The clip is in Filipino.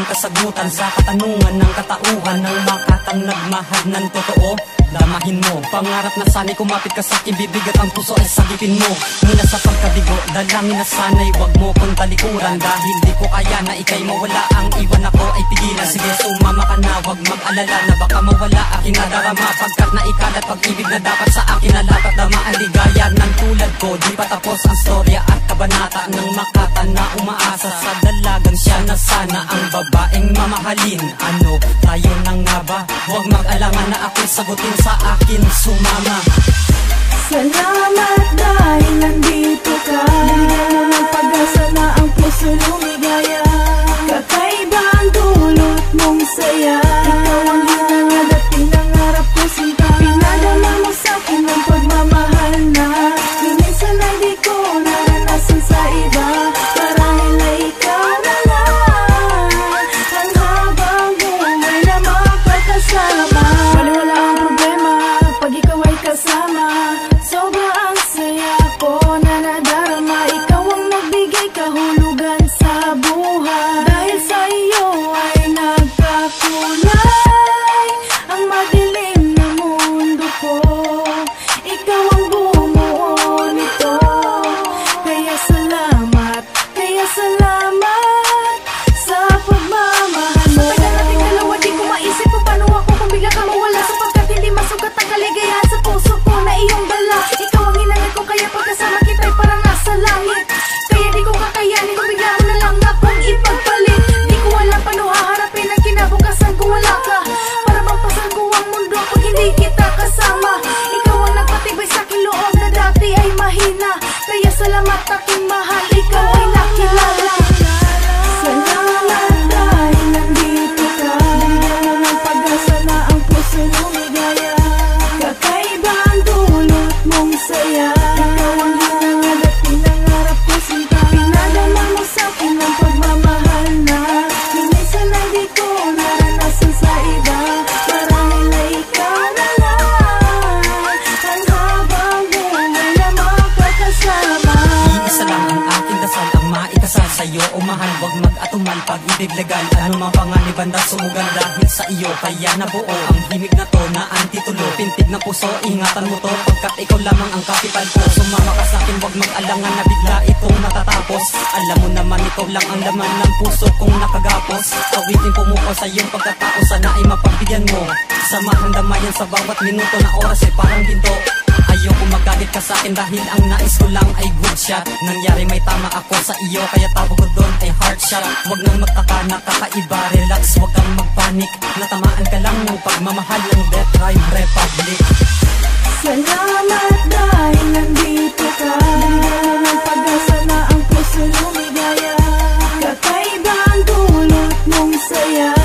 kasagutan sa katanungan ng katauhan ng makatang nagmahal ng totoo. Damahin mo, pangarap na sana'y kumapit ka sa'kin, bibigat ang puso ay sagipin mo. Mula sa pagkabigo, dalangin na sana'y wag mo kong talikuran. Dahil di ko kaya na ika'y mawala, ang iwan ako ay pigilan. Sige, sumama ka na, wag mag-alala na baka mawala aking nadarama. Pagkat naikalat pag-ibig na dapat sa akin na dapat dama. Ang ligaya ng tulad ko, di pa tapos ang storya at kabanata ng makata na umaasa sa dalagang siya na sana ang babaeng mamahalin. Ano, tayo na nga ba? Huwag mag-alangan na ako'y sagutin sa akin, sumama. Salamat dahil nandito ka. Binigyan mo ng pag-asa na ang puso lumigaya. Kakaiba ang dulot mong saya. Ikaw ang hinangad at pinangarap ko sinta. Pinadama mo sa'kin ang pagmamahal na minsan ay di ko naranasan sa iba. Marahil ay ikaw na lang ang habang buhay na makakasama. Wala ang problema pag ikaw ay kasama. Sobra ang saya ko na nadarama. Ikaw ang nagbigay kahulugan sa buhay. Dahil sa iyo ay nagkakulay ang madilim na mundo ko. Ikaw ang bumuo nito. Kaya salamat sa pagmamahal mo. Sa tagal nating dalawa di ko maisip kung paano ako kung bigla ka mawala. Sapagkat hindi masukat ang kaligayahan sa puso ko na iyong dala. Ikaw ang hinangad ko kaya pagkasama kita'y parang nasa langit. Kaya di ko kakayanin kung bigla mo na lang akong ipagpalit. Di ko alam paano haharapin ang kinabukasan kung wala ka. Para mapasan ko ang mundo pag hindi kita kasama. Ikaw ang nagpatibay sa'king loob na dati ay mahina. Kaya salamat aking mahal, ikaw ay nakilala. Salamat dahil nandito ka. Binigyan mo ng pag-asa na ang puso lumigaya. Kakaiba ang dulot mong saya. Ikaw ang hinangad at pinangarap ko sinta. Pinadama mo sa'kin ang pagmamahal na minsan ay di ko naranasan sa iba. Marahil ay ikaw na lang ang habang buhay na makakasama. Iisa lang ang aking dasal, ang maikasal sa'yo o mahal. Huwag mag-atumal pag-ibig legal. Ano mang panganiban na sumugal dahil sa iyo. Kaya nabuo ang himig na to na antitulo. Pintig na puso, ingatan mo to pagkat ikaw lamang ang kapital ko. Sumama ka sa'kin, huwag mag-alangan na bigla itong natatapos. Alam mo naman ikaw lang ang laman ng puso kong nakagapos. Kawitin pumupo sa iyong pagkatao, sana ay mapagbigyan mo. Samahan damayan sa bawat minuto na oras ay parang ginto. Ayoko magalit ka sa'kin dahil ang nais ko lang ay good shot. Nangyari may tama ako sa iyo kaya tawag ko doon ay heart shot. Huwag nang magtaka na kakaiba, relax, huwag kang magpanik. Natamaan ka lang ng pagmamahal ng Death Rhyme Republic. Salamat dahil nandito ka. Binigyan mo ng pag-asa na ang puso lumigaya. Kakaiba ang dulot mong saya.